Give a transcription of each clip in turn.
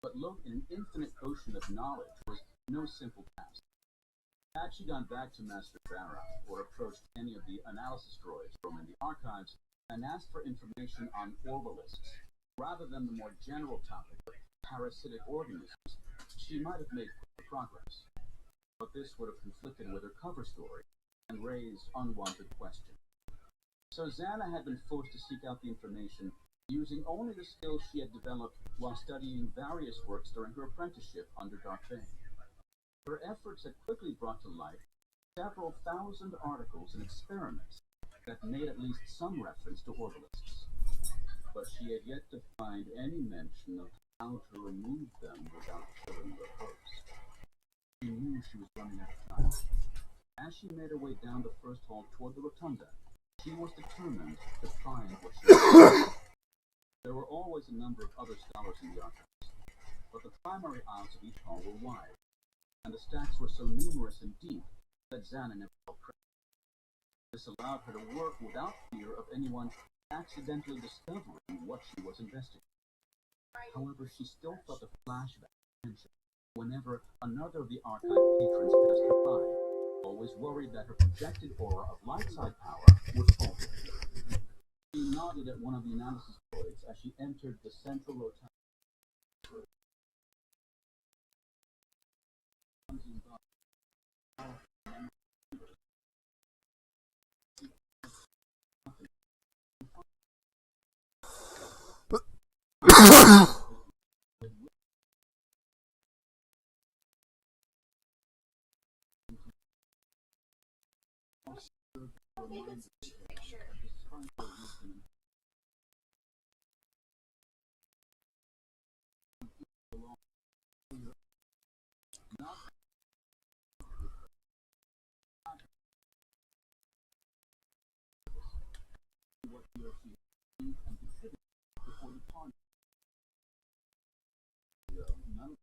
But look in an infinite ocean of knowledge was no simple task. Had she gone back to Master Barra, or approached any of the analysis droids from in the archives, and asked for information on orbalisks, rather than the more general topic of parasitic organisms, she might have made quick progress. But this would have conflicted with her cover story, and raised unwanted questions. So Xana had been forced to seek out the information using only the skills she had developed while studying various works during her apprenticeship under Darth Bane. Her efforts had quickly brought to light several thousand articles and experiments that made at least some reference to orbalisks, but she had yet to find any mention of how to remove them without killing the host. She knew she was running out of time. As she made her way down the first hall toward the rotunda, she was determined to find what she was. There were always a number of other scholars in the archives, but the primary aisles of each hall were wide, and the stacks were so numerous and deep that Xana never felt pressure. This allowed her to work without fear of anyone accidentally discovering what she was investigating. However, she still felt a flashback of tension whenever another of the archive patrons passed her by, always worried that her projected aura of light side power would falter. She nodded at one of the analysis droids as she entered the central rotunda. What he or she and considered before the party. None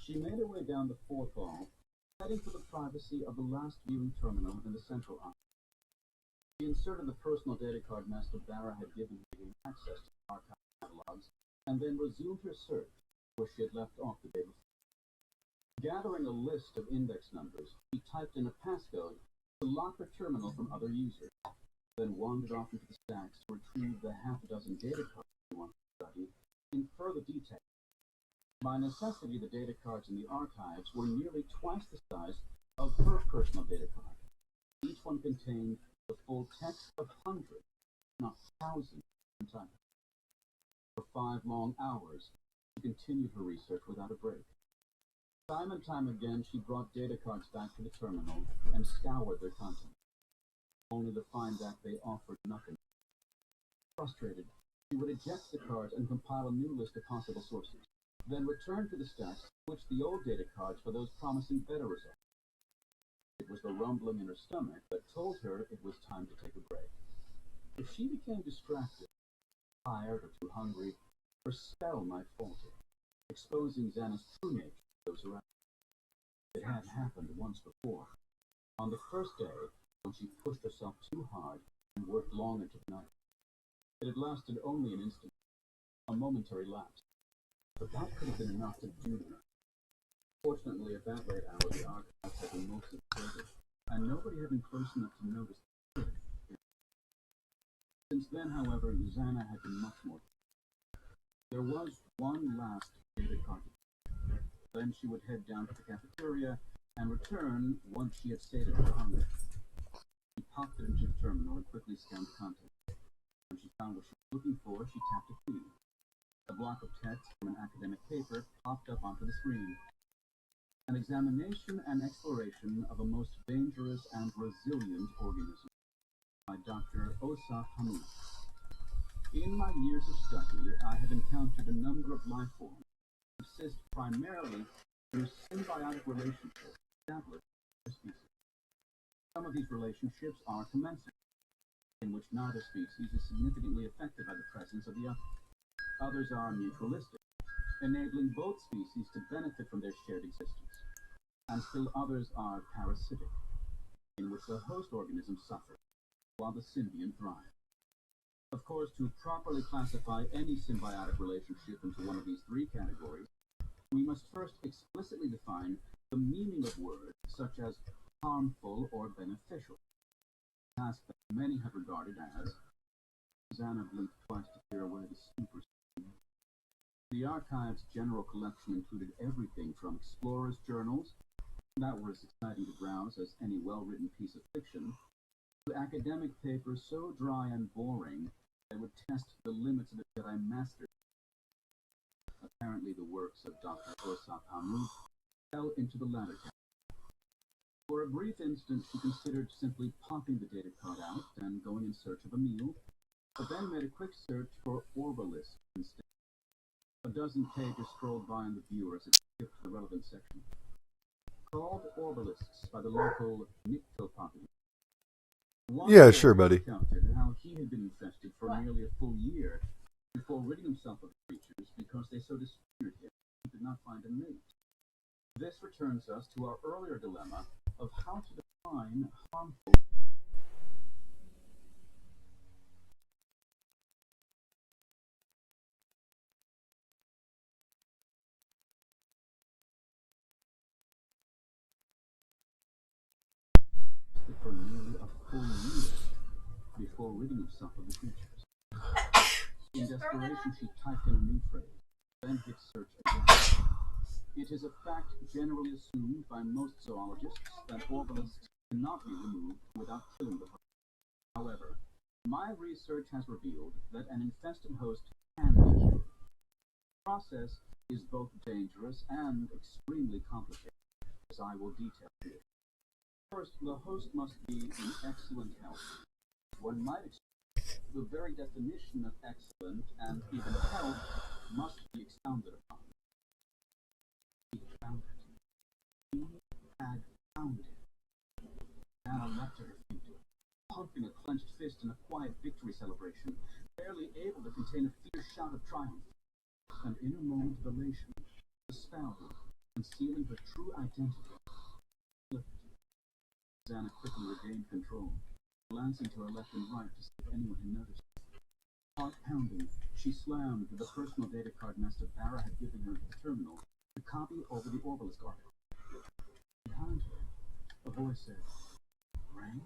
She made her way down the fourth hall, heading for the privacy of the last viewing terminal in the central aisle. She inserted the personal data card Master Barra had given her to gain access to the archive catalogs, and then resumed her search where she had left off the day before. Gathering a list of index numbers, she typed in a passcode to lock her terminal from other users, then wandered off into the stacks to retrieve the half-a-dozen data cards she wanted to study in further detail. By necessity, the data cards in the archives were nearly twice the size of her personal data card. Each one contained the full text of hundreds, not thousands, of titles. For 5 long hours, she continued her research without a break. Time and time again, she brought data cards back to the terminal and scoured their contents, only to find that they offered nothing. Frustrated, she would eject the cards and compile a new list of possible sources, then return to the stacks, switch the old data cards for those promising better results. It was the rumbling in her stomach that told her it was time to take a break. If she became distracted, tired, or too hungry, her spell might falter, exposing Xana's true nature to those around her. It had happened once before. On the first day, when she pushed herself too hard and worked long into the night. It had lasted only an instant, a momentary lapse, but that could have been enough to doom her. Fortunately, at that late hour, the archives had been mostly deserted, and nobody had been close enough to notice the trick. Since then, however, Xana had been much more. There was one last data card. Then she would head down to the cafeteria and return once she had sated her hunger. She popped it into the terminal and quickly scanned the contents. When she found what she was looking for, she tapped a key. A block of text from an academic paper popped up onto the screen. An examination and exploration of a most dangerous and resilient organism by Dr. Osaf Hamid. In my years of study, I have encountered a number of life forms that subsist primarily through symbiotic relationships established with species. Some of these relationships are commensal. in which neither species is significantly affected by the presence of the other. Others are mutualistic, enabling both species to benefit from their shared existence. And still others are parasitic, in which the host organism suffers, while the symbiont thrives. Of course, to properly classify any symbiotic relationship into one of these three categories, we must first explicitly define the meaning of words such as harmful or beneficial, a task that many have regarded as. Susanna blinked twice to clear away the stupor. The archive's general collection included everything from explorers' journals, that were as exciting to browse as any well-written piece of fiction, to academic papers so dry and boring they would test the limits of the Jedi Master. Apparently the works of Dr. Osap Hamud fell into the latter category. For a brief instant she considered simply popping the data card out and going in search of a meal, but then made a quick search for Orbalisk instead. A dozen pages scrolled by in the viewer as it skipped the relevant section. Called Orbalisks by the local Nicto population. Yeah, sure, buddy. Recounted how he had been infested for nearly a full year before ridding himself of the creatures because they so disfigured him he could not find a mate. This returns us to our earlier dilemma of how to define harmful. For nearly a full year before ridding himself of the creatures. In desperation, she typed in a new phrase, then hit search again. It is a fact generally assumed by most zoologists that orbalisks cannot be removed without killing the host. However, my research has revealed that an infested host can be killed. The process is both dangerous and extremely complicated, as I will detail here. First, the host must be in excellent health. One might expect the very definition of excellent and even health must be expounded upon. He found it. He had found it. Anna leapt to her feet, pumping a clenched fist in a quiet victory celebration, barely able to contain a fierce shout of triumph. And in a moment of elation, the spell, concealing her true identity, slipped. Susanna quickly regained control, glancing to her left and right to see if anyone had noticed. Heart pounding, she slammed the personal data card Master Barra had given her at the terminal to copy over the Orbalisk article. Behind her, a voice said, "Ray,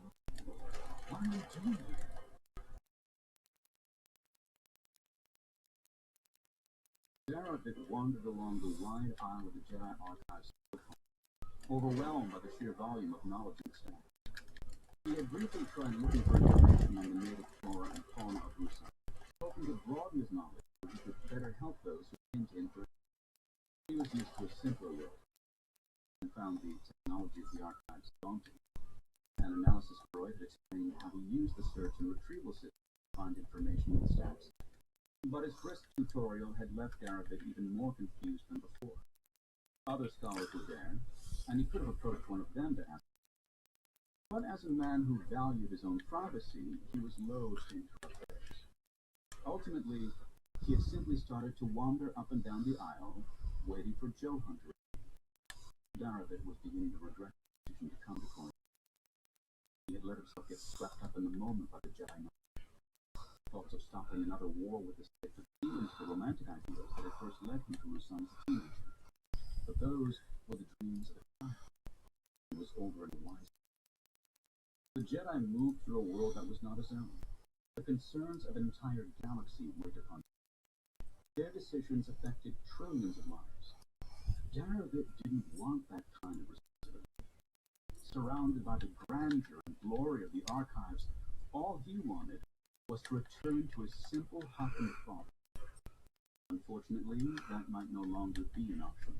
what are you doing here?" Zaravik wandered along the wide aisle of the Jedi Archives, overwhelmed by the sheer volume of knowledge and stats. He had briefly tried looking for information on the native flora and fauna of Rusa, hoping to broaden his knowledge so he could better help those who came to him for. He was used to a simpler world and found the technology of the archives daunting. An analysis Freud had explained how he used the search and retrieval system to find information in the stats. But his brisk tutorial had left Zaravik even more confused than before. Other scholars were there, and he could have approached one of them to ask. But as a man who valued his own privacy, he was loath to interrupt theirs. Ultimately, he had simply started to wander up and down the aisle, waiting for Joe Hunter. Zaravik was beginning to regret the decision to come before him. He had let himself get swept up in the moment by the Jedi Knight. Thoughts of stopping another war with the state of feelings for romantic ideals that had first led him to Rusan as a teenager. But those were the dreams of a child. He was older and wiser. The Jedi moved through a world that was not his own. The concerns of an entire galaxy weighed upon them. Their decisions affected trillions of lives. Zaravik didn't want that kind of responsibility. Surrounded by the grandeur and glory of the archives, all he wanted was to return to his simple hut in the forest. Unfortunately, that might no longer be an option.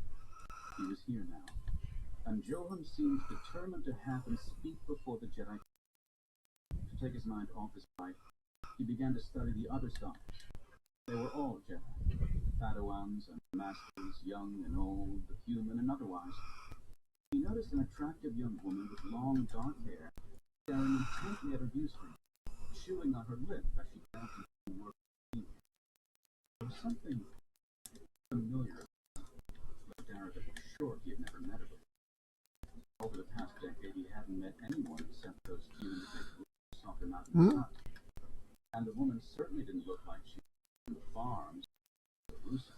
He was here now, and Johan seemed determined to have him speak before the Jedi. To take his mind off his fight, he began to study the other scholars. They were all Jedi, Padawans and Masters, young and old, human and otherwise. He noticed an attractive young woman with long dark hair staring intently at her viewscreen. chewing on her lip as she danced into the work. There was something familiar about Derek was sure he had never met her before. Over the past decade, he hadn't met anyone except those few individuals who sought him out in the hut. And the woman certainly didn't look like she was from the farms or Lucy.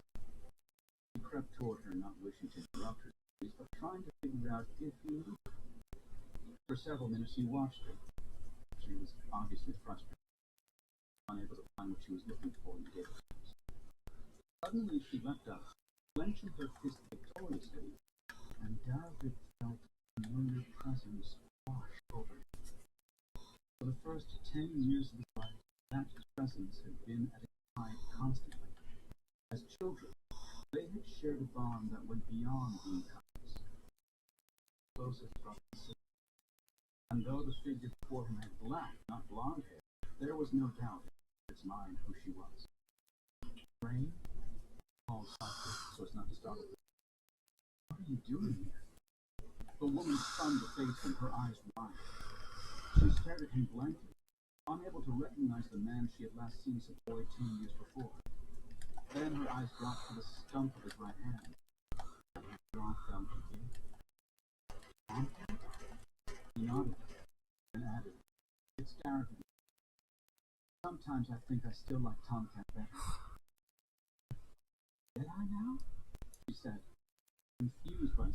He crept toward her, not wishing to interrupt her studies, but trying to figure out if he knew her. For several minutes, he watched her. She was obviously frustrated, unable to find what she was looking for in the data. Suddenly, she leapt up, clenching her fist victoriously, and David felt a familiar presence wash over him. For the first 10 years of his life, that presence had been at his side constantly. As children, they had shared a bond that went beyond being cousins. Closest brother and sister. And though the figure before him had black, not blonde hair, there was no doubt in his mind who she was. Rain called softly so as not to startle her. What are you doing here? The woman spun to face him, her eyes wide. She stared at him blankly, unable to recognize the man she had last seen support 2 years before. Then her eyes dropped to the stump of his right hand, and her jaw fell again. Tomcat? He nodded, and added, "It's Derek. Sometimes I think I still like Tomcat better." "Did I now?" she said, confused by his